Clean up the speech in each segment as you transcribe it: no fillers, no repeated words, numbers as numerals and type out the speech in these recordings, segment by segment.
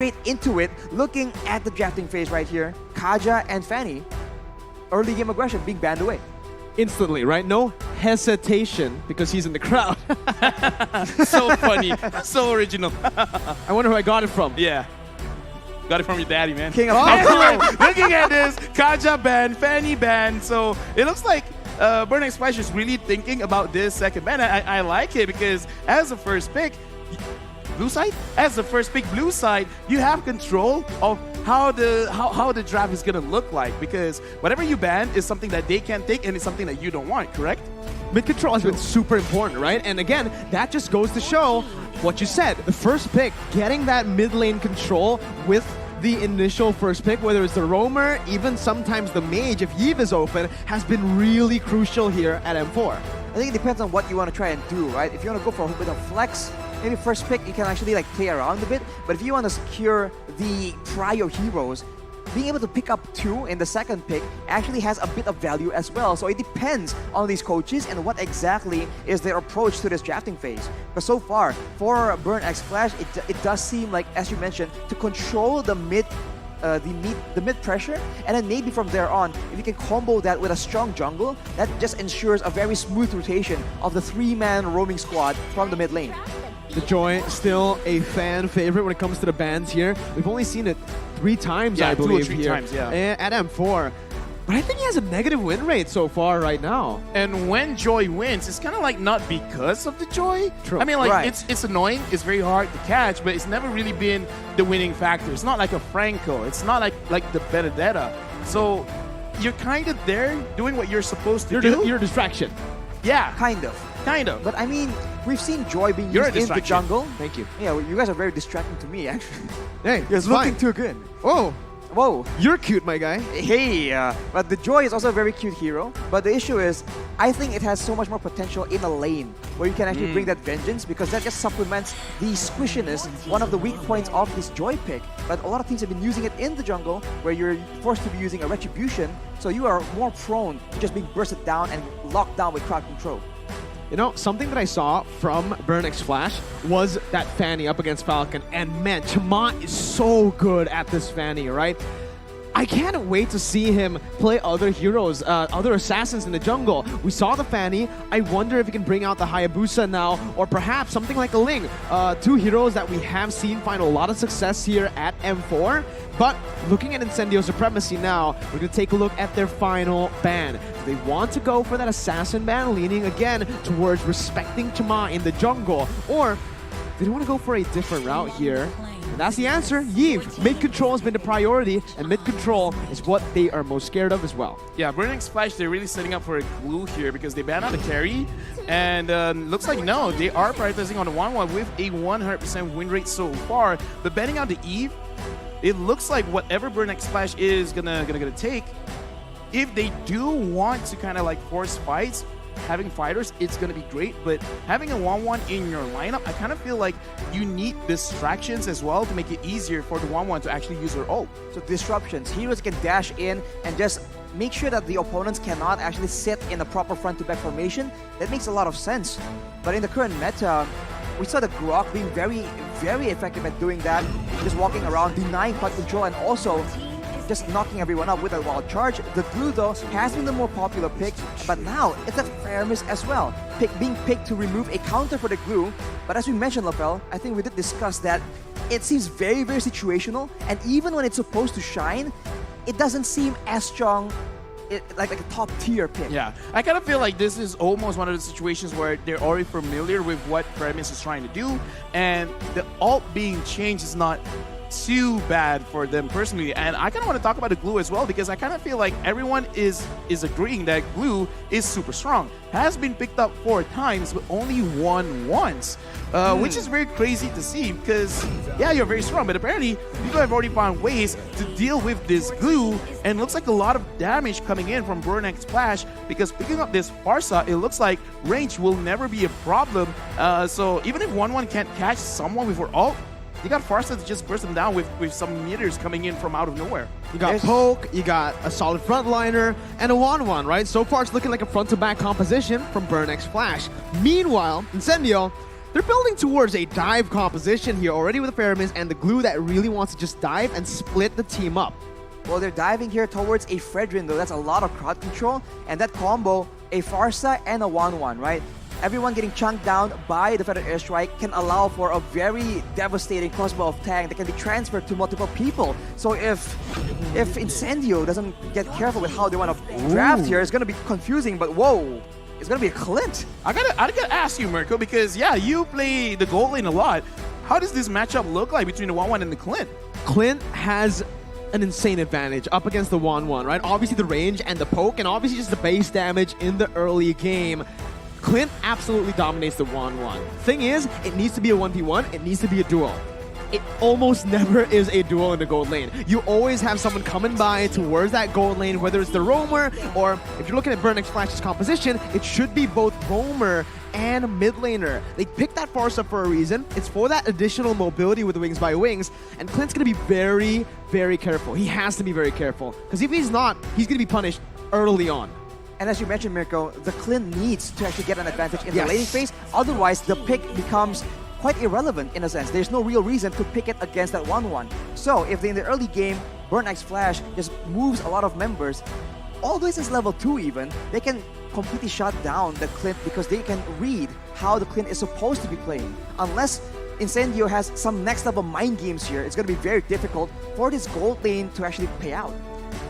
straight into it, looking at the drafting phase right here. Kaja and Fanny, early game aggression being banned away. Instantly, right? No hesitation because he's in the crowd. So funny. So original. I wonder who I got it from. Yeah. Got it from your daddy, man. King of Anyway, looking at this, Kaja ban, Fanny ban. So it looks like Burn Splash is really thinking about this second ban. I like it because as the first pick, blue side, blue side, you have control of how the draft is gonna look like, because whatever you ban is something that they can't take and it's something that you don't want, correct? Mid control has been super important, right? And again, that just goes to show what you said. The first pick, getting that mid lane control with the initial first pick, whether it's the roamer, even sometimes the mage, if Yves is open, has been really crucial here at M4. I think it depends on what you want to try and do, right? If you want to go for a bit of flex, maybe first pick, you can actually like play around a bit. But if you want to secure the prior heroes, being able to pick up 2 in the second pick actually has a bit of value as well. So it depends on these coaches and what exactly is their approach to this drafting phase. But so far, for Burn X Flash, it does seem like, as you mentioned, to control the mid pressure, and then maybe from there on, if you can combo that with a strong jungle, that just ensures a very smooth rotation of the 3-man roaming squad from the mid lane. The Joy still a fan favorite when it comes to the bans here. We've only seen it 3 times, I believe, 2 or 3 here times, yeah. at M4. But I think he has a negative win rate so far right now. And when Joy wins, it's kind of like not because of the Joy. True. I mean, like, Right. it's annoying, it's very hard to catch, but it's never really been the winning factor. It's not like a Franco, it's not like the Benedetta. So you're kind of there doing what you're supposed to do. You're a distraction. Yeah, Kind of. kind of. But I mean, we've seen Joy being You're a used in the distraction. jungle. Thank you. Yeah, well, you guys are very distracting to me, actually. Hey, You're it's looking fine. too good. Whoa, Whoa. you're cute, my guy. Hey, but the Joy is also a very cute hero. But the issue is, I think it has so much more potential in a lane where you can actually bring that vengeance, because that just supplements the squishiness, one of the weak points of this Joy pick. But a lot of teams have been using it in the jungle where you're forced to be using a retribution, so you are more prone to just being bursted down and locked down with crowd control. You know, something that I saw from Burn X Flash was that Fanny up against Falcon, and man, Chama is so good at this Fanny, right? I can't wait to see him play other heroes, other assassins in the jungle. We saw the Fanny. I wonder if he can bring out the Hayabusa now, or perhaps something like a Ling. 2 heroes that we have seen find a lot of success here at M4. But looking at Incendio Supremacy now, we're going to take a look at their final ban. Do they want to go for that assassin ban, leaning again towards respecting Chama in the jungle? Or do they want to go for a different route here? And that's the answer. Yves. Mid-control has been the priority, and mid-control is what they are most scared of as well. Yeah, Burn X Flash, they're really setting up for a glue here because they banned out the carry. And looks like, no, they are prioritizing on the 1-1 with a 100% win rate so far. But banning out the Eve, it looks like whatever Burn X Flash is gonna take, if they do want to kind of like force fights, having fighters, it's gonna be great. But having a 1-1 in your lineup, I kind of feel like you need distractions as well to make it easier for the 1-1 to actually use their ult. So disruptions. Heroes can dash in and just make sure that the opponents cannot actually sit in a proper front-to-back formation. That makes a lot of sense. But in the current meta, we saw the Grok being very, very effective at doing that. Just walking around, denying crowd control, and also just knocking everyone up with a wild charge. The glue, though, has been the more popular pick, but now it's a fair miss as well. Being picked to remove a counter for the glue. But as we mentioned, Lafel, I think we did discuss that it seems very, very situational, and even when it's supposed to shine, it doesn't seem as strong, like a top tier pick. Yeah, I kind of feel like this is almost one of the situations where they're already familiar with what Premise is trying to do, and the ult being changed is not too bad for them personally. And I kind of want to talk about the glue as well, because I kind of feel like everyone is agreeing that glue is super strong. Has been picked up 4 times, but only won once, which is very crazy to see, because yeah, you're very strong, but apparently people have already found ways to deal with this glue, and looks like a lot of damage coming in from Burn X Flash, because picking up this Farsa, it looks like range will never be a problem. So even if 1-1 can't catch someone with her ult, you got Farsa to just burst them down with some meters coming in from out of nowhere. You got Poke, you got a solid frontliner, and a 1-1, right? So far, it's looking like a front-to-back composition from Burn X Flash. Meanwhile, Incendio, they're building towards a dive composition here already with the Fermis and the glue that really wants to just dive and split the team up. Well, they're diving here towards a Fredrin, though. That's a lot of crowd control. And that combo, a Farsa and a 1-1, right? Everyone getting chunked down by the Feather Airstrike can allow for a very devastating crossbow of tank that can be transferred to multiple people. So if Incendio doesn't get careful with how they want to draft here, it's going to be confusing, but whoa, it's going to be a Clint. I gotta ask you, Mirko, because yeah, you play the gold lane a lot. How does this matchup look like between the 1-1 and the Clint? Clint has an insane advantage up against the 1-1, right? Obviously the range and the poke, and obviously just the base damage in the early game. Clint absolutely dominates the 1-1. Thing is, it needs to be a 1v1, it needs to be a duel. It almost never is a duel in the gold lane. You always have someone coming by towards that gold lane, whether it's the roamer, or if you're looking at Burn X Flash's composition, it should be both roamer and mid laner. They picked that Farsa for a reason. It's for that additional mobility with the Wings by Wings, and Clint's gonna be very, very careful. He has to be very careful, because if he's not, he's gonna be punished early on. And as you mentioned, Mirko, the Clint needs to actually get an advantage in the laning phase. Otherwise, the pick becomes quite irrelevant in a sense. There's no real reason to pick it against that 1-1. So if in the early game, Burn X Flash just moves a lot of members, all the way since level 2 even, they can completely shut down the Clint because they can read how the Clint is supposed to be playing. Unless Incendio has some next level mind games here, it's going to be very difficult for this gold lane to actually pay out.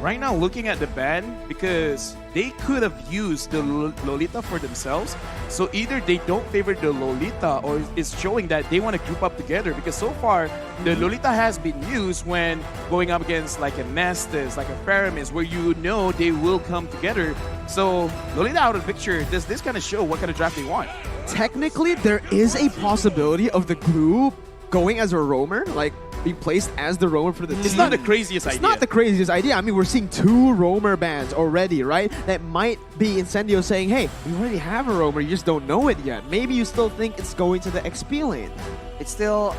Right now, looking at the ban, because they could have used the Lolita for themselves, so either they don't favor the Lolita or it's showing that they want to group up together, because so far, the Lolita has been used when going up against like a Nestus, like a Faramis, where you know they will come together. So Lolita out of the picture, does this kind of show what kind of draft they want? Technically, there is a possibility of the glue going as a roamer, like being placed as the roamer for the team. It's not the craziest idea. It's not the craziest idea. I mean, we're seeing 2 roamer bans already, right? That might be Incendio saying, hey, we already have a roamer, you just don't know it yet. Maybe you still think it's going to the XP lane. It's still,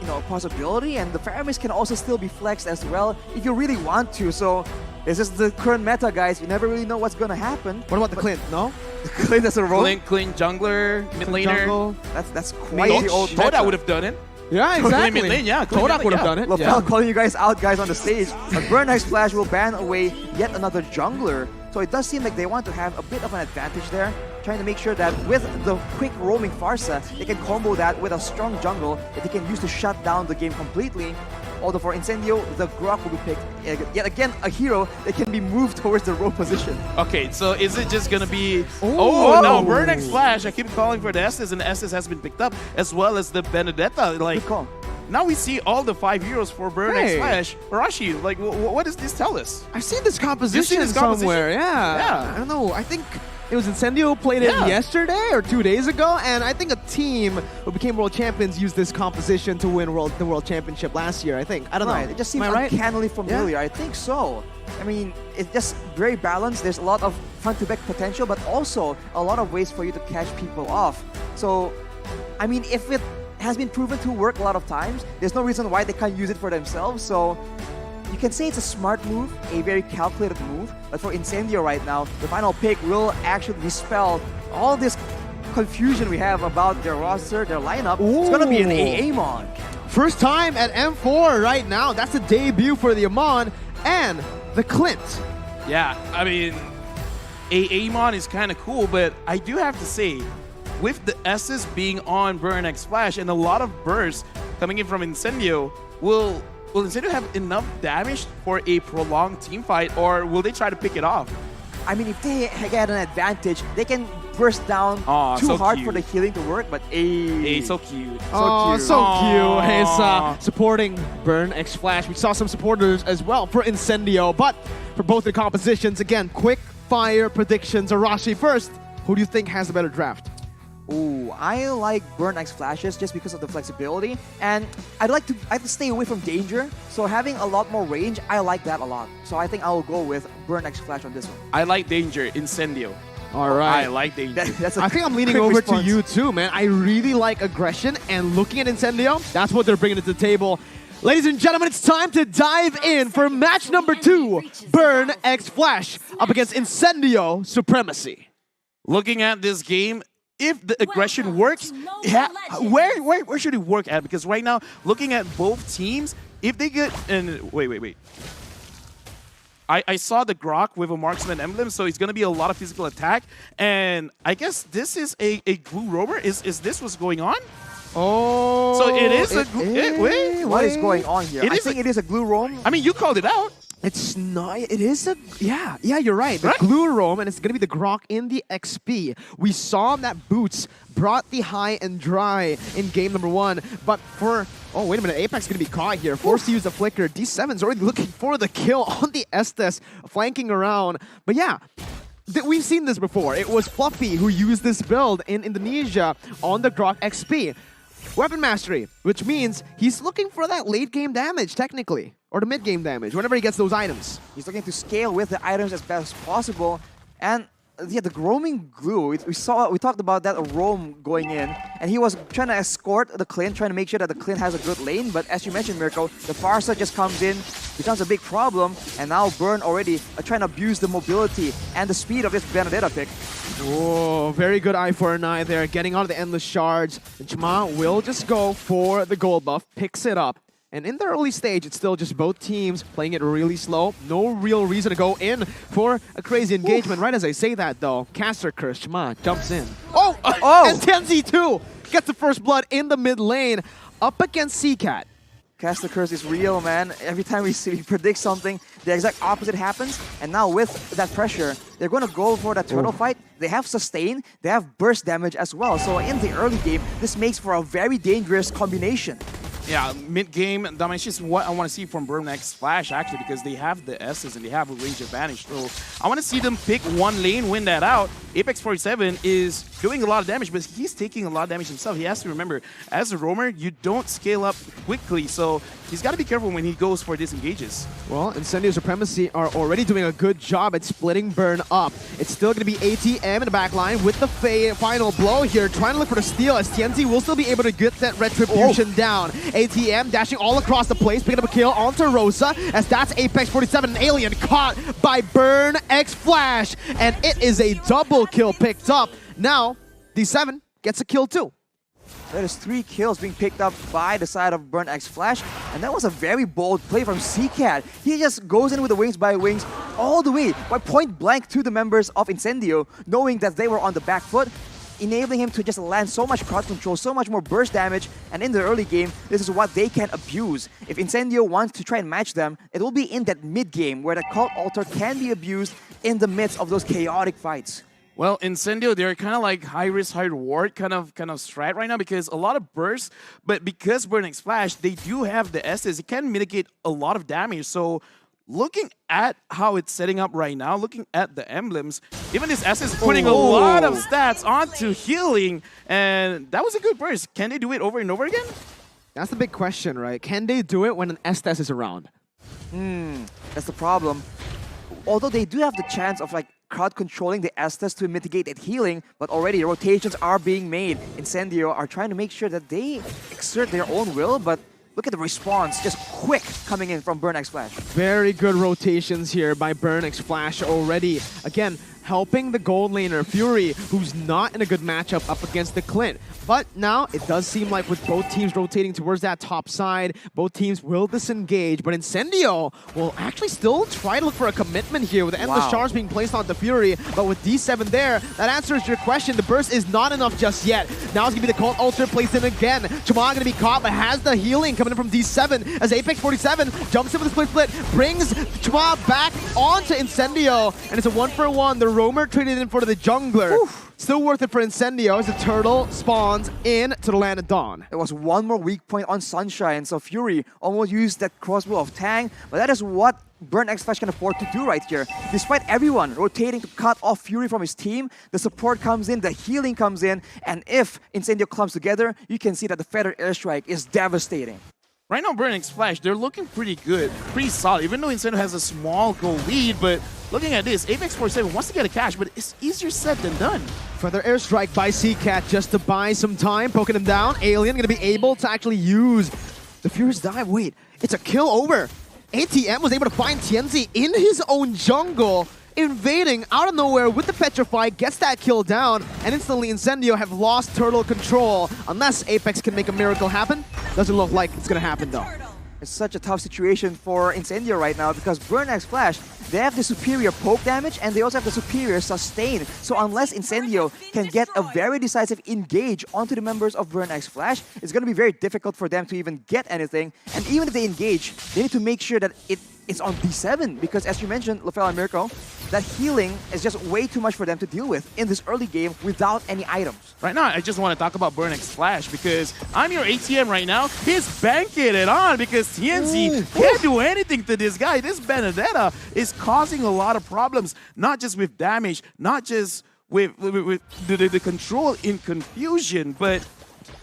a possibility, and the Faramis can also still be flexed as well if you really want to. So this is the current meta, guys. You never really know what's going to happen. What about the Clint? No? The Clint as a roamer? Clint jungler, mid laner. Jungle. That's quite the old meta. Toda would have done it. Yeah, exactly. Mid lane, yeah. Todak would have done it. Lafelle calling you guys out, guys, on the stage. But Burn X Flash will ban away yet another jungler. So it does seem like they want to have a bit of an advantage there, trying to make sure that with the quick roaming Farsa, they can combo that with a strong jungle that they can use to shut down the game completely. Although for Incendio, the Grok will be picked. Yet again, a hero that can be moved towards the row position. Okay, so is it just gonna be... Oh. No, Burn X Flash. I keep calling for the Estes, and the Estes has been picked up, as well as the Benedetta. Like, Good call. now we see all the 5 heroes for Burn X Flash. Arashi, like, what does this tell us? I've seen this composition You've seen this composition? somewhere. Yeah. I don't know. I think it was Incendio played it yesterday or 2 days ago, and I think a team who became world champions used this composition to win the world championship last year. I think. I don't know. It just seems Am I right? uncannily familiar. Yeah. I think so. I mean, it's just very balanced. There's a lot of front-to-back potential, but also a lot of ways for you to catch people off. So, I mean, if it has been proven to work a lot of times, there's no reason why they can't use it for themselves. So you can say it's a smart move, a very calculated move, but for Incendio right now, the final pick will actually dispel all this confusion we have about their roster, their lineup. It's gonna be an Amon. First time at M4 right now. That's a debut for the Amon and the Clint. Yeah, I mean, Amon is kind of cool, but I do have to say, with the S's being on Burn X Flash and a lot of bursts coming in from Incendio, will Incendio have enough damage for a prolonged team fight, or will they try to pick it off? I mean, if they get an advantage, they can burst down too so hard cute. for the healing to work, but So cute. Oh, cute. so Aw. cute. He's supporting Burn X Flash. We saw some supporters as well for Incendio, but for both the compositions, again, quick fire predictions. Arashi first. Who do you think has the better draft? Ooh, I like Burn X Flashes just because of the flexibility, and I like to stay away from danger. So having a lot more range, I like that a lot. So I think I will go with Burn X Flash on this one. I like Danger, Incendio. All right. I like Danger. That's a I think I'm leaning quick over response. to you too, man. I really like aggression, and looking at Incendio, that's what they're bringing to the table. Ladies and gentlemen, it's time to dive in for match number 2, Burn X Flash up against Incendio Supremacy. Looking at this game, if the aggression works, where should it work at? Because right now, looking at both teams, if they get... And wait. I saw the Grok with a marksman emblem, so it's going to be a lot of physical attack. And I guess this is a glue rover. Is this what's going on? Oh, So it is Wait, what is going on here? I think it is a glue roam. I mean, you called it out. It's not. It is a. Yeah, you're right. The Right? glue roam, and it's going to be the Grok in the XP. We saw that Boots brought the high and dry in game number 1, but for. Oh, wait a minute. Apex is going to be caught here. Forced to use the flicker. D7's already looking for the kill on the Estes, flanking around. But yeah. We've seen this before. It was Fluffy who used this build in Indonesia on the Grok XP. Weapon mastery, which means he's looking for that late game damage, technically. Or the mid game damage, whenever he gets those items. He's looking to scale with the items as best as possible. And yeah, the roaming glue, we talked about that roam going in, and he was trying to escort the Clint, trying to make sure that the Clint has a good lane. But as you mentioned, Mirko, the Farsa just comes in, becomes a big problem, and now Burn already trying to abuse the mobility and the speed of this Benedetta pick. Oh, very good eye for an eye there, getting out of the endless shards. And Chama will just go for the gold buff, picks it up. And in the early stage, it's still just both teams playing it really slow. No real reason to go in for a crazy engagement. Right as I say that, though, Caster Curse, Chama jumps in. Oh! And Tenzi too gets the first blood in the mid lane up against Seacat. Caster Curse is real, man. Every time we predict something, the exact opposite happens. And now with that pressure, they're going to go for that turtle fight. They have sustain, they have burst damage as well. So in the early game, this makes for a very dangerous combination. Yeah, mid-game, that is what I want to see from Burn X Flash, actually, because they have the S's and they have a range advantage. So I want to see them pick one lane, win that out. Apex 47 is doing a lot of damage, but he's taking a lot of damage himself. He has to remember, as a roamer, you don't scale up quickly, so he's got to be careful when he goes for disengages. Well, Incendio Supremacy are already doing a good job at splitting Burn up. It's still going to be ATM in the back line with the final blow here, trying to look for the steal, as TNZ will still be able to get that retribution down. ATM dashing all across the place, picking up a kill onto Rosa, as that's Apex 47, an alien caught by Burn X Flash, and it is a double kill picked up. Now, D7 gets a kill too. That is 3 kills being picked up by the side of Burn X Flash, and that was a very bold play from Seacat. He just goes in with the wings by wings all the way, by point blank to the members of Incendio, knowing that they were on the back foot, enabling him to just land so much crowd control, so much more burst damage, and in the early game, this is what they can abuse. If Incendio wants to try and match them, it will be in that mid-game where the Cult Altar can be abused in the midst of those chaotic fights. Well, Incendio, they're kind of like high risk, high reward kind of strat right now, because a lot of bursts, but because Burn X Flash, they do have the S's, it can mitigate a lot of damage. So looking at how it's setting up right now, looking at the emblems, even this S is putting a lot of stats onto healing, and that was a good burst. Can they do it over and over again? That's the big question, right? Can they do it when an Estes is around? That's the problem. Although they do have the chance of like crowd controlling the Estes to mitigate that healing, but already rotations are being made. Incendio are trying to make sure that they exert their own will, but look at the response, just quick coming in from Burn X Flash. Very good rotations here by Burn X Flash already. Again, helping the gold laner, Fury, who's not in a good matchup up against the Clint. But now, it does seem like with both teams rotating towards that top side, both teams will disengage, but Incendio will actually still try to look for a commitment here with endless shards being placed on the Fury, but with D7 there, that answers your question. The burst is not enough just yet. Now it's going to be the Cult Altar placed in again. Chama going to be caught, but has the healing coming in from D7 as Apex 47 jumps in with the split, brings Chama back onto Incendio, and it's a 1-for-1. The roamer traded in for the jungler. Oof. Still worth it for Incendio as the turtle spawns in to the land of Dawn. There was one more weak point on Sunshine, so Fury almost used that crossbow of Tang, but that is what Burn X Flash can afford to do right here. Despite everyone rotating to cut off Fury from his team, the support comes in, the healing comes in, and if Incendio clumps together, you can see that the Feather Airstrike is devastating. Right now, Burn X Flash, they're looking pretty good, pretty solid, even though Incendio has a small goal lead, but looking at this, Apex 47 wants to get a cash, but it's easier said than done. Feather Airstrike by Seacat just to buy some time, poking him down. Alien going to be able to actually use the Furious Dive. Wait, it's a kill over. ATM was able to find Tienzi in his own jungle. invading out of nowhere with the Petrify, gets that kill down, and instantly Incendio have lost turtle control. Unless Apex can make a miracle happen, doesn't look like it's gonna happen though. It's such a tough situation for Incendio right now because Burn X Flash, they have the superior poke damage and they also have the superior sustain. So unless Incendio can get a very decisive engage onto the members of Burn X Flash, it's going to be very difficult for them to even get anything. And even if they engage, they need to make sure that it's on D7 because as you mentioned, Lafel and Mirko, that healing is just way too much for them to deal with in this early game without any items. Right now, I just want to talk about Burn X Flash because I'm your ATM right now. He's banking it on because TNZ can't do anything to this guy. This Benedetta is causing a lot of problems, not just with damage, not just with the control in confusion, but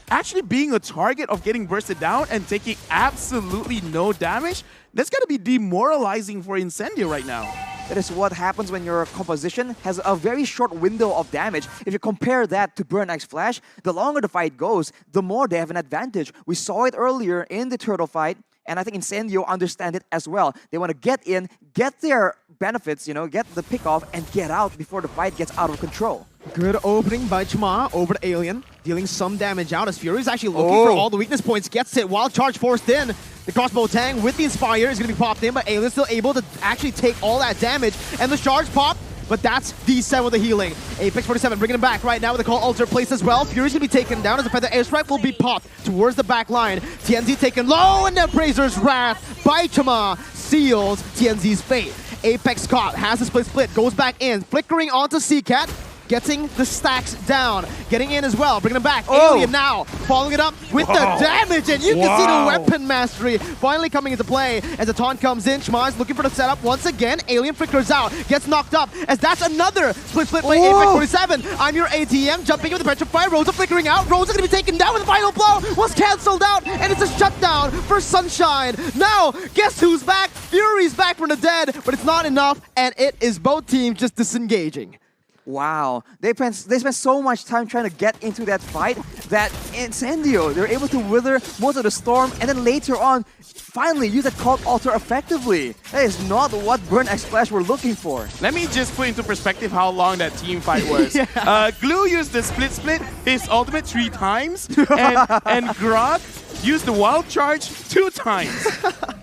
actually being a target of getting bursted down and taking absolutely no damage. That's going to be demoralizing for Incendio right now. That is what happens when your composition has a very short window of damage. If you compare that to Burn X Flash, the longer the fight goes, the more they have an advantage. We saw it earlier in the turtle fight, and I think Incendio understand it as well. They want to get in, get their benefits, get the pick off, and get out before the fight gets out of control. Good opening by Chma over to Alien, dealing some damage out as Fury is actually looking for all the weakness points, gets it, wild charge forced in. The crossbow tang with the Inspire is going to be popped in, but Alien's still able to actually take all that damage, and the charge pop, but that's D7 with the healing. Apex 47 bringing him back right now with the call alter placed as well. Fury's going to be taken down as the Feather Airstrike will be popped towards the back line. TNZ taken low, and Nebrazer's Wrath by Chma seals TNZ's fate. Apex caught, has the split, goes back in, flickering onto CCat, getting the stacks down, getting in as well, bringing him back. Alien now, following it up with the damage, and you can see the weapon mastery finally coming into play as the taunt comes in. Chma is looking for the setup once again. Alien flickers out, gets knocked up, as that's another split by Apex 47. I'm your ATM, jumping in with the Petrify, Rosa flickering out. Rosa gonna be taken down with the final blow, was cancelled out, and it's a shutdown for Sunshine. Now, guess who's back? Fury's back from the dead, but it's not enough, and it is both teams just disengaging. Wow, they spent so much time trying to get into that fight that Incendio, they're able to wither most of the storm and then later on finally use that cult altar effectively. That is not what Burn X Flash were looking for. Let me just put into perspective how long that team fight was. Glue used the split, his ultimate 3 times, and Grog used the wild charge 2 times.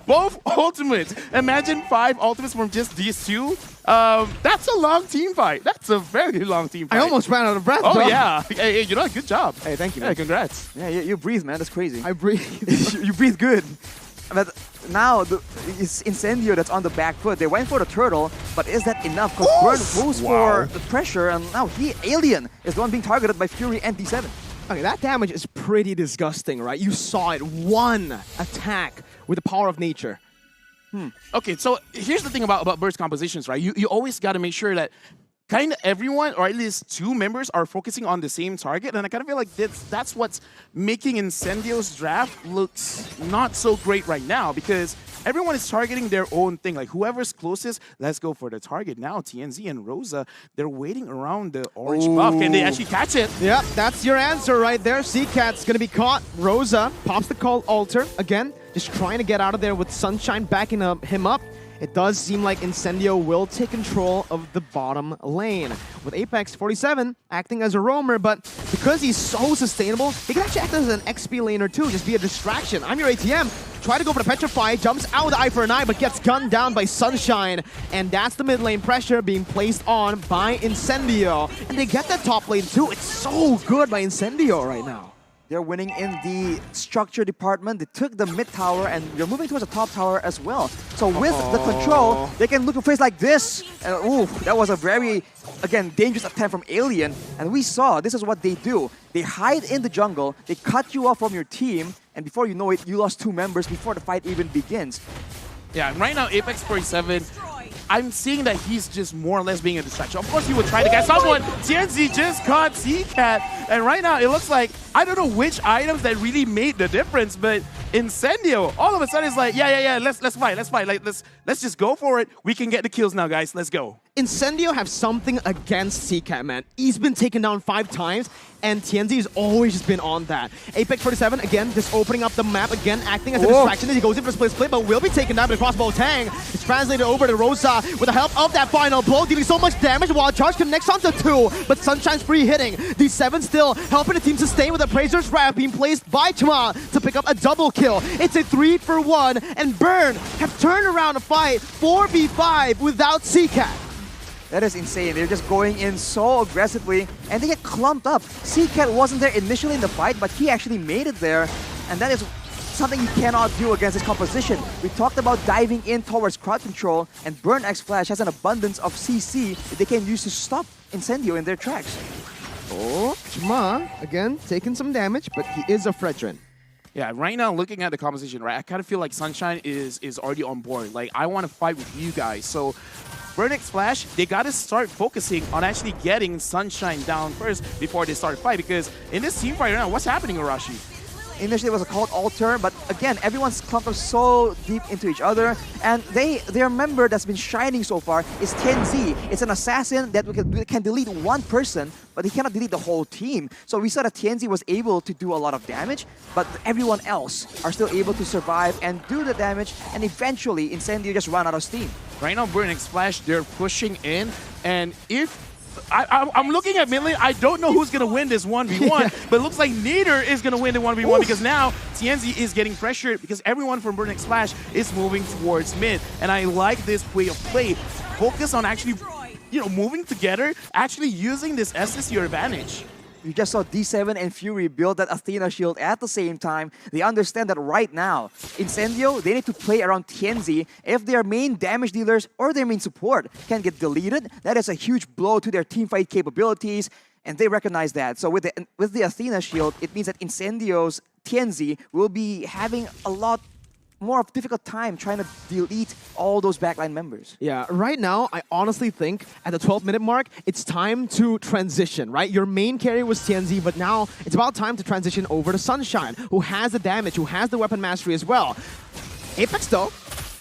Both ultimates. Imagine 5 ultimates from just these 2. That's a long team fight. That's a very long team fight. I almost ran out of breath. Oh, yeah. Hey, good job. Hey, thank you, man. Yeah, congrats. Yeah, you breathe, man. That's crazy. I breathe. You breathe good. But now it's Incendio that's on the back foot. They went for the turtle, but is that enough? Because Burn moves for the pressure, and now Alien is the one being targeted by Fury and D7. Okay, that damage is pretty disgusting, right? You saw it, one attack with the power of nature. Okay, so here's the thing about burst compositions, right? You always got to make sure that kind of everyone, or at least 2 members, are focusing on the same target, and I kind of feel like that's what's making Incendio's draft looks not so great right now, because everyone is targeting their own thing. Like, whoever's closest, let's go for the target. Now, TNZ and Rosa, they're waiting around the orange buff. Can they actually catch it? Yep, that's your answer right there. CCat's going to be caught. Rosa pops the call altar. Again, just trying to get out of there with Sunshine backing him up. It does seem like Incendio will take control of the bottom lane, with Apex 47 acting as a roamer, but because he's so sustainable, he can actually act as an XP laner too, just be a distraction. I'm your ATM, try to go for the Petrify, jumps out with the eye for an eye, but gets gunned down by Sunshine, and that's the mid lane pressure being placed on by Incendio. And they get that top lane too. It's so good by Incendio right now. They're winning in the structure department. They took the mid tower and they're moving towards the top tower as well. So with the control, they can look to face like this. And ooh, that was a very, again, dangerous attempt from Alien. And we saw this is what they do. They hide in the jungle, they cut you off from your team, and before you know it, you lost 2 members before the fight even begins. Yeah, right now, Apex 47, I'm seeing that he's just more or less being a distraction. Of course, he would try to get someone. TNZ just caught CCat, and right now it looks like, I don't know which items that really made the difference, but Incendio all of a sudden is like, yeah, let's fight. Like, let's just go for it. We can get the kills now, guys. Let's go. Incendio have something against CCAT, man. He's been taken down 5 times, and TNZ has always just been on that. Apex 47, again, just opening up the map, again, acting as a distraction as he goes in for a split, but will be taken down by the crossbow Tang. It's translated over to Rosa with the help of that final blow, dealing so much damage while Charge connects onto 2, but Sunshine's free hitting. These 7 still helping the team sustain with a Appraiser's Wrath being placed by Chuma to pick up a double kill. It's a 3-for-1, and Burn have turned around a fight 4v5 without CCAT. That is insane. They're just going in so aggressively, and they get clumped up. CCAT wasn't there initially in the fight, but he actually made it there, and that is something you cannot do against this composition. We talked about diving in towards crowd control, and Burn X Flash has an abundance of CC that they can use to stop Incendio in their tracks. Oh, Chuma, again, taking some damage, but he is a Fredrin. Yeah, right now, looking at the composition, right, I kind of feel like Sunshine is already on board. Like, I want to fight with you guys. So, Burn X Flash, they got to start focusing on actually getting Sunshine down first before they start fight. Because in this team fight right now, what's happening, Arashi? Initially it was a called altar, but again, everyone's clumped up so deep into each other, and their member that's been shining so far is TNZ. It's an assassin that can delete one person, but he cannot delete the whole team. So we saw that TNZ was able to do a lot of damage, but everyone else are still able to survive and do the damage, and eventually Incendio just ran out of steam. Right now, Burn X Flash, they're pushing in, and if I'm looking at mid lane. I don't know who's going to win this 1v1, but it looks like neither is going to win the 1v1 because now TNZ is getting pressured because everyone from Burn X Flash is moving towards mid. And I like this way of play. Focus on actually, moving together, actually using this SS to your advantage. You just saw D7 and Fury build that Athena shield at the same time. They understand that right now, Incendio, they need to play around TNZ. If their main damage dealers or their main support can get deleted, that is a huge blow to their teamfight capabilities, and they recognize that. So with the Athena shield, it means that Incendio's TNZ will be having a lot more of a difficult time trying to delete all those backline members. Yeah, right now, I honestly think at the 12-minute mark, it's time to transition, right? Your main carry was TNZ, but now it's about time to transition over to Sunshine, who has the damage, who has the weapon mastery as well. Apex, though,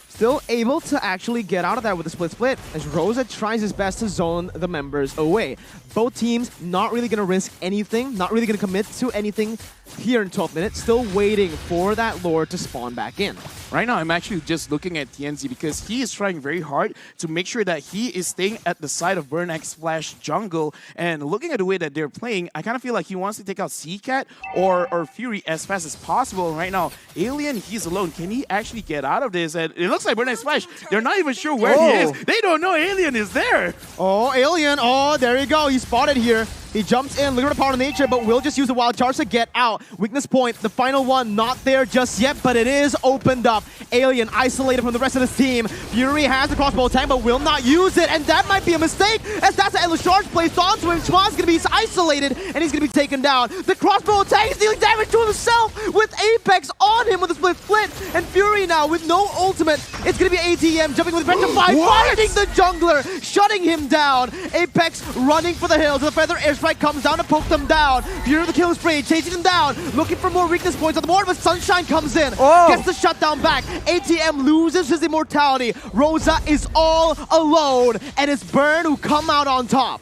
still able to actually get out of that with a split as Rosa tries his best to zone the members away. Both teams not really going to risk anything, not really going to commit to anything here in 12 minutes, still waiting for that lord to spawn back in. Right now, I'm actually just looking at TNZ because he is trying very hard to make sure that he is staying at the side of Burn X Flash jungle. And looking at the way that they're playing, I kind of feel like he wants to take out CCAT or Fury as fast as possible. Right now, Alien, he's alone. Can he actually get out of this? And it looks like Burn X Flash, they're not even sure where he is. They don't know Alien is there. Oh, Alien. Oh, there you go. He's spotted here. He jumps in, looking at power of nature, but will just use the wild charge to get out. Weakness point, the final one, not there just yet, but it is opened up. Alien isolated from the rest of the team. Fury has the crossbow attack, but will not use it, and that might be a mistake, as that's an endless charge placed onto him. Chwa's gonna be isolated, and he's gonna be taken down. The crossbow attack is dealing damage to himself with Apex on him with a split, and Fury now with no ultimate. It's gonna be ATM jumping with Vector 5, finding the jungler, shutting him down. Apex running for the hills, the feather airstrike comes down to poke them down. Fury the kill spree, chasing them down, looking for more weakness points on the board, but Sunshine comes in, gets the shutdown back. ATM loses his immortality. Rosa is all alone, and it's Burn who come out on top.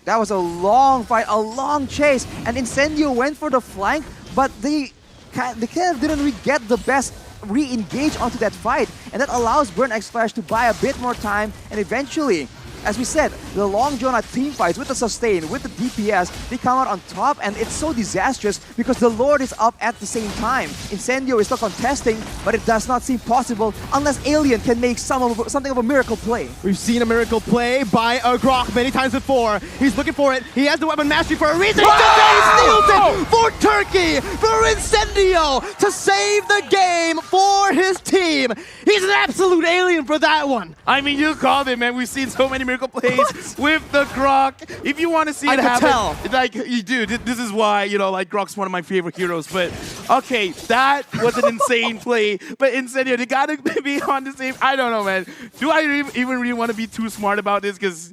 That was a long fight, a long chase, and Incendio went for the flank, but they kind of didn't really get the best re-engage onto that fight, and that allows Burn X Flash to buy a bit more time, and eventually, as we said, the long Jonah team fights with the sustain, with the DPS, they come out on top, and it's so disastrous because the Lord is up at the same time. Incendio is still contesting, but it does not seem possible unless Alien can make something of a miracle play. We've seen a miracle play by Grok many times before. He's looking for it. He has the weapon mastery for a reason. He steals it for Turkey, for Incendio to save the game for his team. He's an absolute alien for that one. I mean, you called it, man. We've seen so many miracle plays with the Grok. If you want to see it happen, like you do, this is why, like Grok's one of my favorite heroes. But okay, that was an insane play. But Incendio, they gotta be on the same. I don't know, man. Do I even really want to be too smart about this? Because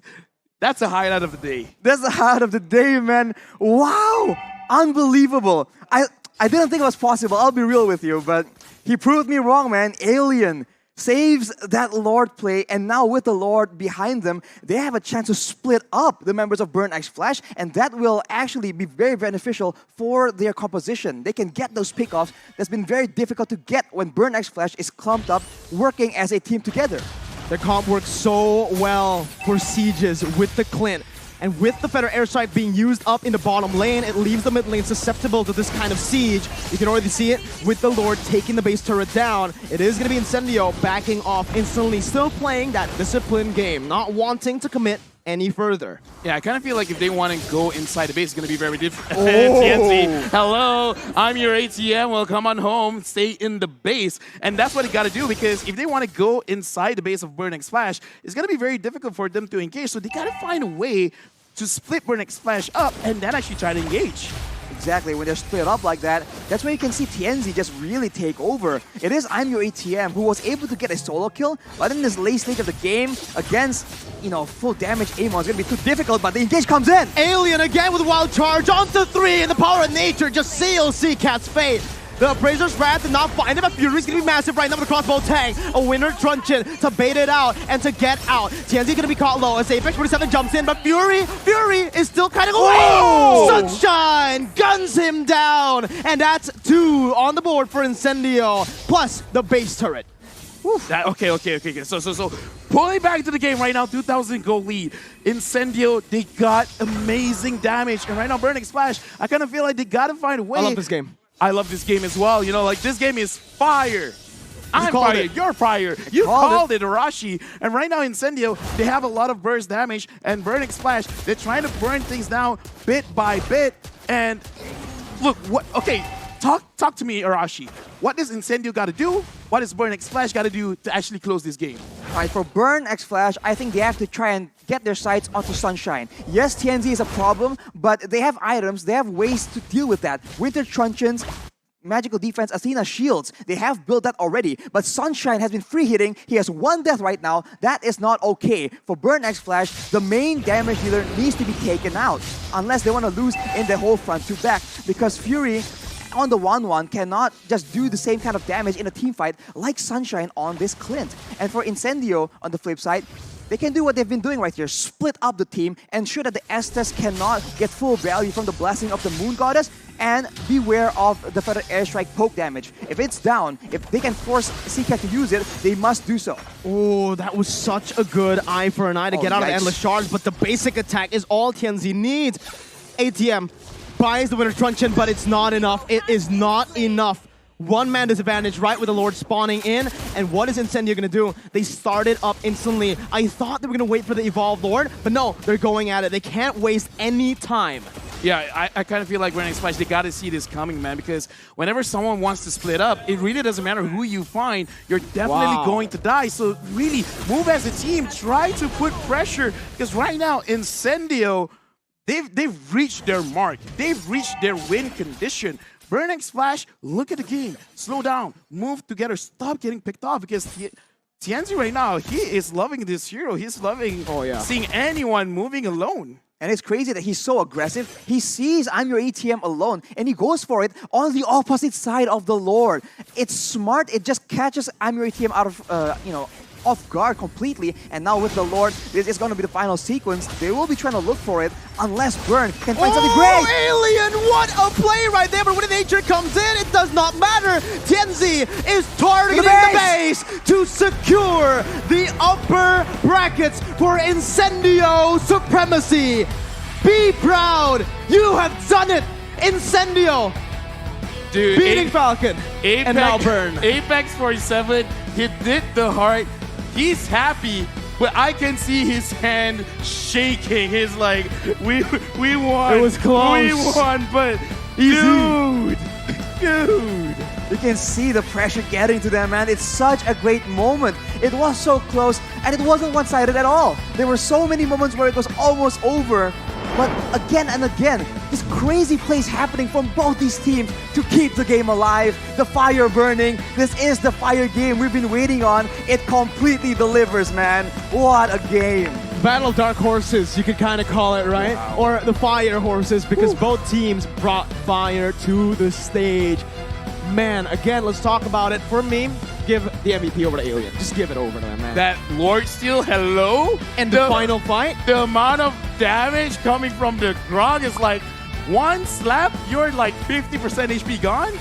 that's the highlight of the day. That's the highlight of the day, man. Wow, unbelievable. I didn't think it was possible. I'll be real with you, but he proved me wrong, man. Alien saves that Lord play, and now with the Lord behind them, they have a chance to split up the members of Burn X Flash, and that will actually be very beneficial for their composition. They can get those pickoffs that's been very difficult to get when Burn X Flash is clumped up, working as a team together. Their comp works so well for sieges with the Clint. And with the Feather Airstrike being used up in the bottom lane, it leaves the mid lane susceptible to this kind of siege. You can already see it with the Lord taking the base turret down. It is going to be Incendio backing off instantly, still playing that disciplined game, not wanting to commit any further. Yeah, I kind of feel like if they want to go inside the base, it's going to be very difficult. Oh. TNC, hello, I'm your ATM. Well, come on home, stay in the base. And that's what they got to do, because if they want to go inside the base of Burn X Flash, it's going to be very difficult for them to engage. So they got to find a way to split Burn X Flash up and then actually try to engage. Exactly, when they're split up like that, that's when you can see TNZ just really take over. It is I'm Your ATM who was able to get a solo kill, but in this late stage of the game, against, full damage Amon, it's going to be too difficult, but the engage comes in. Alien again with a wild charge onto 3, and the power of nature just seals Seacat's fate. The Appraiser's Wrath did not find him, but Fury's gonna be massive right now with the crossbow tank. A winner truncheon to bait it out and to get out. TNZ gonna be caught low as Apex 47 jumps in, but Fury is still kind of away. Whoa! Sunshine guns him down, and that's 2 on the board for Incendio, plus the base turret. Okay. So pulling back to the game right now, 2,000 goal lead. Incendio, they got amazing damage, and right now Burn X Flash, I kind of feel like they gotta find a way. I love this game. I love this game as well. This game is fire. I'm fire, you're fire. You called it, Arashi. And right now, Incendio, they have a lot of burst damage, and Burn X Flash, they're trying to burn things down bit by bit. And look, talk to me, Arashi. What does Incendio got to do? What does Burn X Flash got to do to actually close this game? All right, for Burn X Flash, I think they have to try and get their sights onto Sunshine. Yes, TNZ is a problem, but they have items, they have ways to deal with that. Winter Truncheons, Magical Defense, Athena Shields, they have built that already, but Sunshine has been free hitting. He has 1 death right now. That is not okay. For Burn X Flash, the main damage dealer needs to be taken out, unless they want to lose in the whole front to back, because Fury on the 1-1 cannot just do the same kind of damage in a team fight like Sunshine on this Clint. And for Incendio, on the flip side, they can do what they've been doing right here, split up the team, ensure that the Estes cannot get full value from the blessing of the Moon Goddess, and beware of the Feather Airstrike poke damage. If it's down, if they can force Seacat to use it, they must do so. Oh, that was such a good eye for an eye to get out of the Endless Charge, but the basic attack is all TNZ needs. ATM buys the Winter Truncheon, but it's not enough. It is not enough. 1-man disadvantage right with the Lord spawning in. And what is Incendio going to do? They started up instantly. I thought they were going to wait for the Evolved Lord, but no, they're going at it. They can't waste any time. Yeah, I kind of feel like Burn X Flash, they got to see this coming, man, because whenever someone wants to split up, it really doesn't matter who you find, you're definitely going to die. So really, move as a team, try to put pressure, because right now, Incendio, they've reached their mark. They've reached their win condition. Burn X Flash, look at the game. Slow down, move together, stop getting picked off, because TNZ right now, he is loving this hero. He's loving seeing anyone moving alone. And it's crazy that he's so aggressive. He sees I'm Your ATM alone, and he goes for it on the opposite side of the Lord. It's smart. It just catches I'm Your ATM out of, off guard completely. And now with the Lord, this is going to be the final sequence. They will be trying to look for it unless Burn can find something great. Alien, what a play right there. But when nature comes in, it does not matter. TNZ is targeting the base to secure the upper brackets for Incendio Supremacy. Be proud. You have done it. Incendio. Dude, beating Falcon. Apex, and now Burn. Apex 47, he did the heart. He's happy, but I can see his hand shaking. He's like, we won. It was close. We won, but dude. You can see the pressure getting to them, man. It's such a great moment. It was so close, and it wasn't one-sided at all. There were so many moments where it was almost over, but again and again, this crazy plays happening from both these teams to keep the game alive. The fire burning. This is the fire game we've been waiting on. It completely delivers, man. What a game. Battle of Dark Horses, you could kind of call it, right? Wow. Or the Fire Horses, because both teams brought fire to the stage. Man, again, let's talk about it. For me, give the MVP over to Alien. Just give it over to him, man. That Lord Steel, hello? And the final fight? The amount of damage coming from the Grog is like, one slap, you're like 50% HP gone?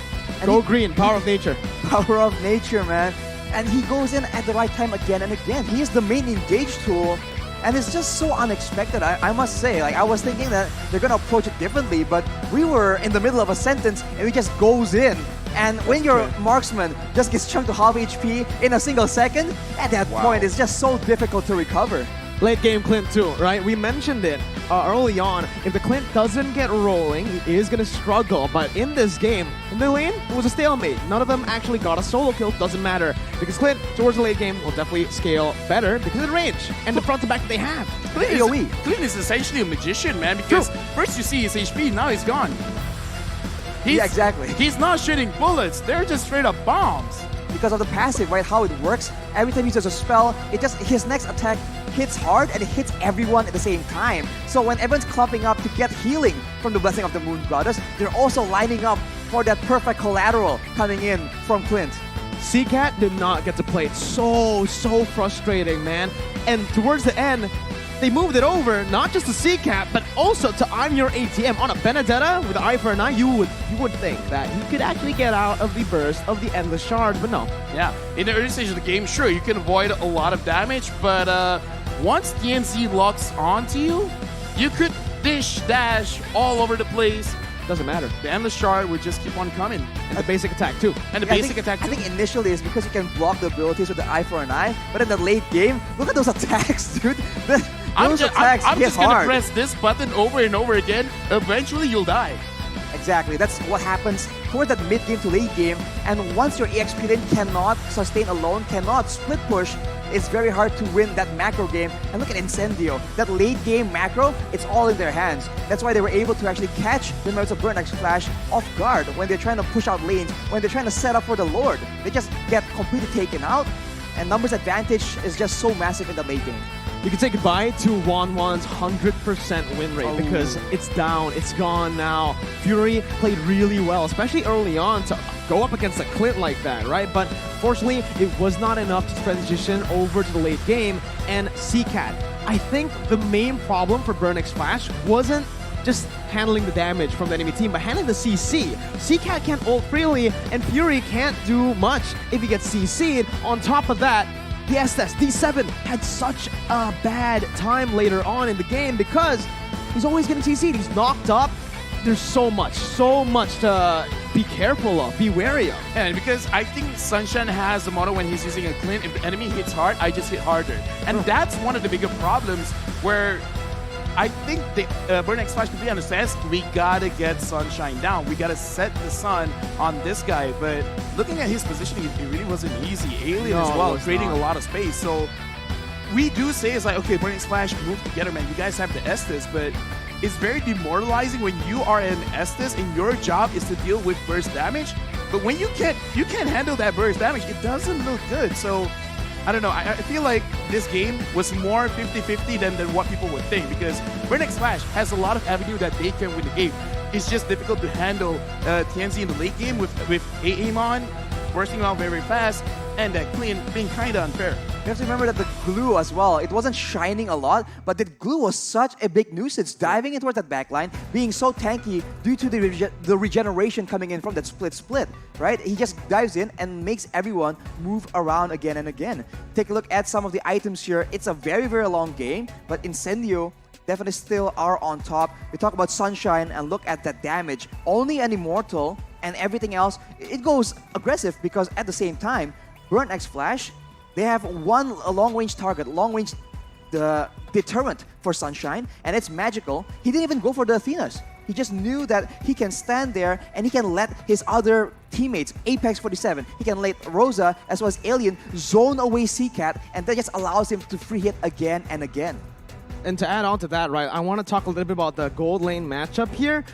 Go green, power of nature. Power of nature, man. And he goes in at the right time again and again. He is the main engage tool. And it's just so unexpected, I must say. Like, I was thinking that they're going to approach it differently, but we were in the middle of a sentence and he just goes in. And when your marksman just gets chunked to half HP in a single second, at that point, it's just so difficult to recover. Late game Clint too, right? We mentioned it early on. If the Clint doesn't get rolling, he is going to struggle. But in this game, in the lane, it was a stalemate. None of them actually got a solo kill. Doesn't matter. Because Clint, towards the late game, will definitely scale better because of the range and the front to back that they have. Clint is essentially a magician, man, because first you see his HP, now he's gone. Yeah, exactly. He's not shooting bullets. They're just straight up bombs. Because of the passive, right? How it works. Every time he uses a spell, his next attack hits hard and it hits everyone at the same time. So when everyone's clumping up to get healing from the Blessing of the Moon Goddess, they're also lining up for that perfect collateral coming in from Clint. CCAT did not get to play it. So frustrating, man. And towards the end, they moved it over, not just to CCAT, but also to I'm Your ATM. On a Benedetta with an eye for an eye, you would think that he could actually get out of the burst of the Endless Shards, but no. Yeah, in the early stage of the game, sure, you can avoid a lot of damage, but once TNZ locks onto you, you could dish, dash all over the place. Doesn't matter. The Endless Shard would just keep on coming. And the basic attack too. And the basic attack too. I think initially it's because you can block the abilities with the eye for an eye, but in the late game, look at those attacks, dude. I'm just gonna press this button over and over again. Eventually, you'll die. Exactly. That's what happens towards that mid game to late game. And once your EXP lane cannot sustain alone, cannot split push, it's very hard to win that macro game. And look at Incendio. That late game macro, it's all in their hands. That's why they were able to actually catch the members of Burn X Flash off guard when they're trying to push out lanes, when they're trying to set up for the Lord. They just get completely taken out. And numbers advantage is just so massive in the late game. You can say goodbye to Wanwan's 100% win rate because it's down, it's gone now. Fury played really well, especially early on, to go up against a Clint like that, right? But fortunately, it was not enough to transition over to the late game. And CCAT, I think the main problem for Burn X Flash wasn't just handling the damage from the enemy team, but handling the CC. CCAT can't ult freely, and Fury can't do much if he gets CC'd. On top of that, the Estes, D7, had such a bad time later on in the game because he's always getting CC'd. He's knocked up. There's so much to be careful of, be wary of. And because I think Sunshine has the motto when he's using a Clint, if the enemy hits hard, I just hit harder. And that's one of the bigger problems where I think the Burn X Flash completely understands we gotta get Sunshine down. We gotta set the sun on this guy. But looking at his positioning, it really wasn't easy. Alien as well, creating a lot of space. So we do say it's like, okay, Burn X Flash, move together, man. You guys have the Estes, but it's very demoralizing when you are an Estes and your job is to deal with burst damage. But when you can't handle that burst damage, it doesn't look good. So I don't know. I feel like this game was more 50-50 than what people would think because Burn X Flash has a lot of avenue that they can win the game. It's just difficult to handle TNZ in the late game with Aemon bursting out very fast and that Clean being kind of unfair. You have to remember that the glue as well, it wasn't shining a lot, but the glue was such a big nuisance, diving in towards that backline, being so tanky due to the regeneration coming in from that split, right? He just dives in and makes everyone move around again and again. Take a look at some of the items here. It's a very, very long game, but Incendio definitely still are on top. We talk about Sunshine and look at that damage. Only an Immortal and everything else, it goes aggressive because at the same time, Burn X Flash, they have a long-range target, long-range deterrent for Sunshine, and it's magical. He didn't even go for the Athenas. He just knew that he can stand there and he can let his other teammates, Apex 47, he can let Rosa as well as Alien zone away CCAT, and that just allows him to free hit again and again. And to add on to that, right, I want to talk a little bit about the gold lane matchup here.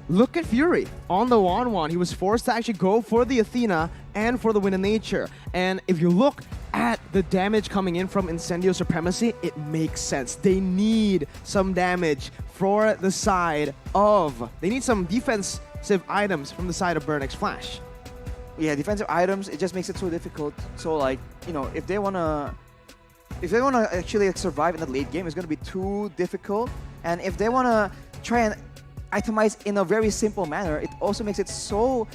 Look at Fury on the Wanwan. He was forced to actually go for the Athena and for the Wind of Nature. And if you look at the damage coming in from Incendio Supremacy, it makes sense. They need some damage for the side of... They need some defensive items from the side of Burn X Flash. Yeah, defensive items, it just makes it so difficult. So like, you know, if they wanna actually like, survive in the late game, it's gonna be too difficult. And if they wanna try and itemize in a very simple manner, it also makes it so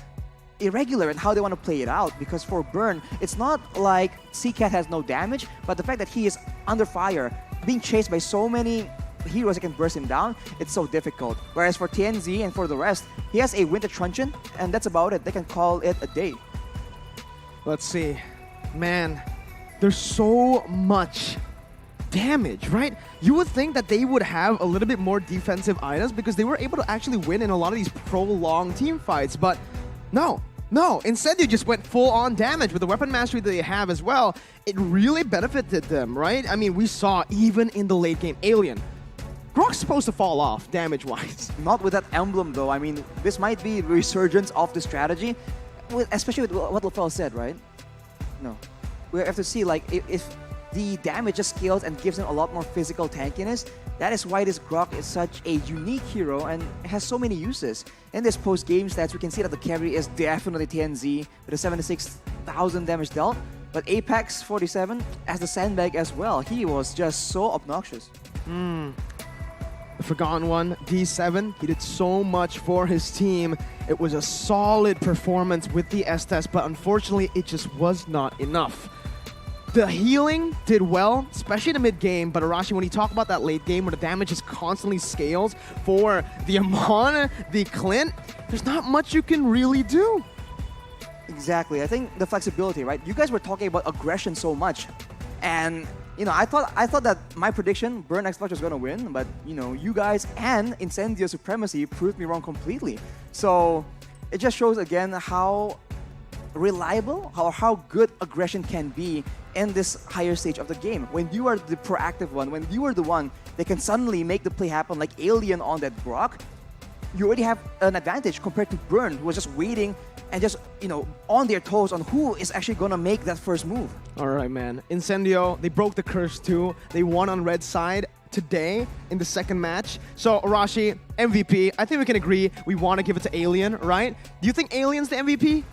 irregular in how they want to play it out. Because for Burn, it's not like Seacat has no damage, but the fact that he is under fire, being chased by so many heroes that can burst him down, it's so difficult. Whereas for TNZ and for the rest, he has a Winter Truncheon, and that's about it. They can call it a day. Let's see. Man, there's so much damage, right? You would think that they would have a little bit more defensive items because they were able to actually win in a lot of these prolonged team fights, but no. Incendio just went full-on damage with the weapon mastery that they have as well. It really benefited them, right? I mean, we saw even in the late game, Alien. Grok's supposed to fall off damage-wise. Not with that emblem, though. I mean, this might be resurgence of the strategy, especially with what LaFell said, right? No. We have to see, like, if the damage just scales and gives him a lot more physical tankiness, that is why this Grok is such a unique hero and has so many uses. In this post-game stats, we can see that the carry is definitely TNZ with a 76,000 damage dealt, but Apex 47 as the sandbag as well. He was just so obnoxious. The Forgotten One, D7, he did so much for his team. It was a solid performance with the Estes, but unfortunately, it just was not enough. The healing did well, especially in the mid-game, but Arashi, when you talk about that late game where the damage just constantly scales for the Amon, the Clint, there's not much you can really do. Exactly. I think the flexibility, right? You guys were talking about aggression so much, and you know, I thought that my prediction, Burn X Flash was gonna win, but you know, you guys and Incendio Supremacy proved me wrong completely. So it just shows again how reliable, how good aggression can be in this higher stage of the game. When you are the proactive one, when you are the one that can suddenly make the play happen like Alien on that Grok, you already have an advantage compared to Burn, who was just waiting and just, you know, on their toes on who is actually gonna make that first move. All right, man. Incendio, they broke the curse too. They won on red side today in the second match. So, Arashi, MVP, I think we can agree we want to give it to Alien, right? Do you think Alien's the MVP?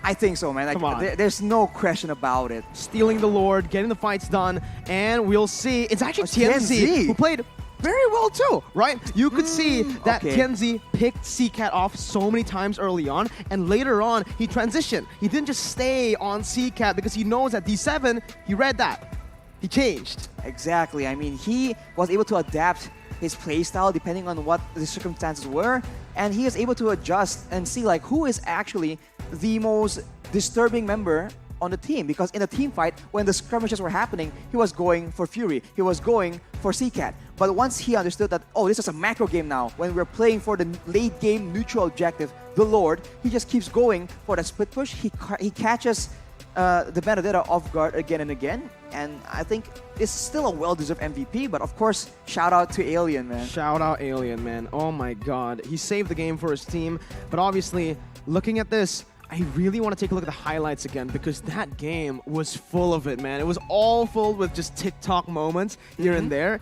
I think so, man. Like, Come on. there's no question about it. Stealing the Lord, getting the fights done, and we'll see. It's actually TNZ TNZ. who played very well too, right? You could see that okay. TNZ picked Seacat off so many times early on, and later on, he transitioned. He didn't just stay on Seacat because he knows that D7, he read that. He changed. Exactly. I mean, he was able to adapt his playstyle depending on what the circumstances were, and he is able to adjust and see like who is actually the most disturbing member on the team. Because in a team fight, when the skirmishes were happening, he was going for Fury, he was going for Seacat. But once he understood that, oh, this is a macro game now, when we're playing for the late game neutral objective, the Lord, he just keeps going for that split push. He catches the Benedetta off guard again and again, and I think it's still a well-deserved MVP, but of course, shout out to Alien, man. Shout out Alien, man. Oh my god. He saved the game for his team, but obviously, looking at this, I really want to take a look at the highlights again because that game was full of it, man. It was all full with just TikTok moments here and there.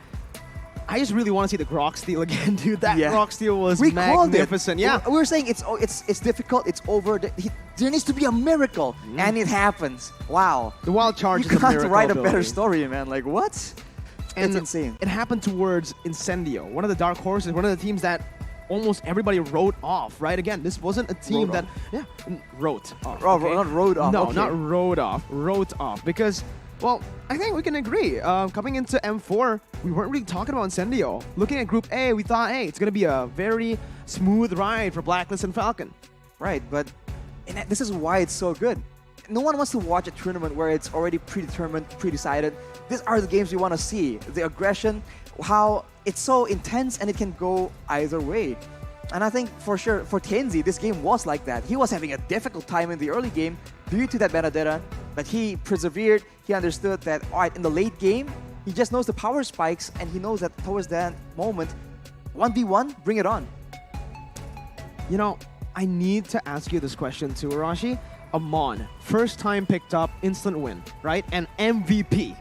I just really want to see the Grok steal again, dude. That Grok steal was magnificent. Yeah, we were saying it's difficult, it's over. There needs to be a miracle, and it happens. Wow. The wild charge you is a can't miracle write a ability. better story, man. Like, what? And it's insane. It happened towards Incendio, one of the dark horses, one of the teams that almost everybody wrote off, right? Again, this wasn't a team that wrote off. Oh, okay? not wrote off. No, okay. not wrote off. Wrote off because, well, I think we can agree. Coming into M4, we weren't really talking about Incendio. Looking at Group A, we thought, hey, it's gonna be a very smooth ride for Blacklist and Falcon. Right, but this is why it's so good. No one wants to watch a tournament where it's already predetermined, pre-decided. These are the games we want to see. The aggression, how it's so intense and it can go either way. And I think for sure, for TNZ, this game was like that. He was having a difficult time in the early game due to that Benedetta, but he persevered. He understood that, all right, in the late game, he just knows the power spikes and he knows that towards that moment, 1v1, bring it on. You know, I need to ask you this question too, Arashi. Amon, first time picked up, instant win, right? And MVP.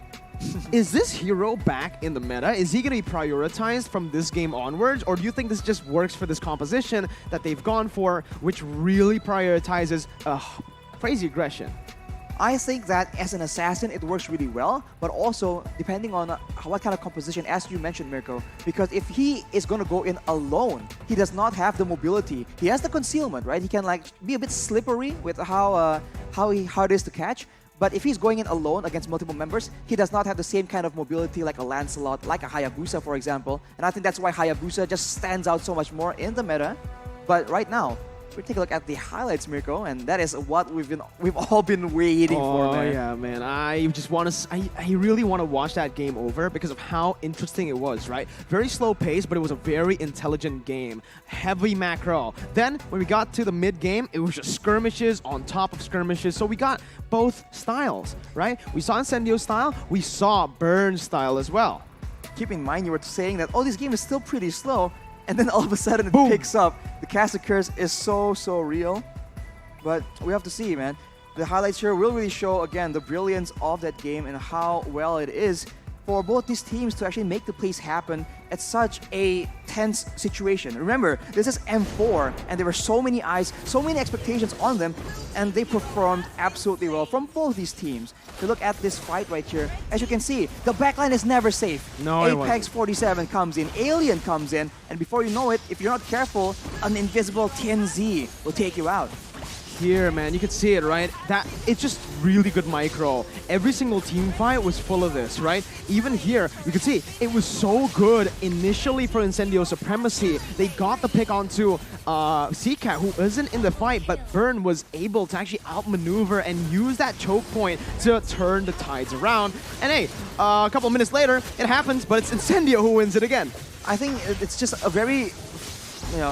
Is this hero back in the meta? Is he going to be prioritized from this game onwards? Or do you think this just works for this composition that they've gone for, which really prioritizes crazy aggression. I think that as an assassin, it works really well, but also depending on what kind of composition, as you mentioned, Mirko, because if he is going to go in alone, he does not have the mobility. He has the concealment, right? He can like be a bit slippery with how it is to catch. But if he's going in alone against multiple members, he does not have the same kind of mobility like a Lancelot, like a Hayabusa, for example. And I think that's why Hayabusa just stands out so much more in the meta. But right now, we take a look at the highlights, Mirko, and that is what we've all been waiting for, man. Oh yeah, man. I just want to. I really want to watch that game over because of how interesting it was. Right, very slow pace, but it was a very intelligent game. Heavy macro. Then when we got to the mid game, it was just skirmishes on top of skirmishes. So we got both styles, right? We saw Incendio style. We saw Burn style as well. Keep in mind, you were saying that, oh, this game is still pretty slow, and then all of a sudden it Boom. picks up. The Cast Curse is so real. But we have to see, man. The highlights here will really show, again, the brilliance of that game and how well it is for both these teams to actually make the plays happen at such a tense situation. Remember, this is M4, and there were so many eyes, so many expectations on them, and they performed absolutely well from both these teams. If you look at this fight right here, as you can see, the backline is never safe. No, it wasn't. Apex 47 comes in, Alien comes in, and before you know it, if you're not careful, an invisible TNZ will take you out. Here, man, you can see it, right? That it's just really good micro. Every single team fight was full of this, right? Even here, you can see it was so good initially for Incendio Supremacy. They got the pick onto CCAT, who isn't in the fight, but Burn was able to actually outmaneuver and use that choke point to turn the tides around. And hey, a couple minutes later, it happens, but it's Incendio who wins it again. I think it's just a very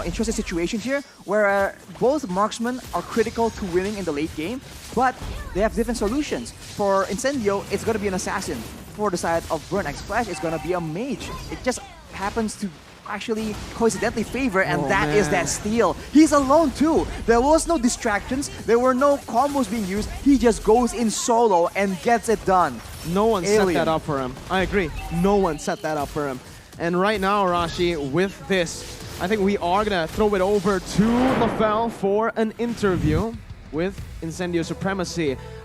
interesting situation here where both marksmen are critical to winning in the late game, but they have different solutions. For Incendio, it's going to be an assassin. For the side of Burn X Flash, it's going to be a mage. It just happens to actually coincidentally favor, and is that steal. He's alone too. There was no distractions. There were no combos being used. He just goes in solo and gets it done. No one set that up for him. I agree. No one set that up for him. And right now, Rashi, with this, I think we are going to throw it over to LaFell for an interview with Incendio Supremacy.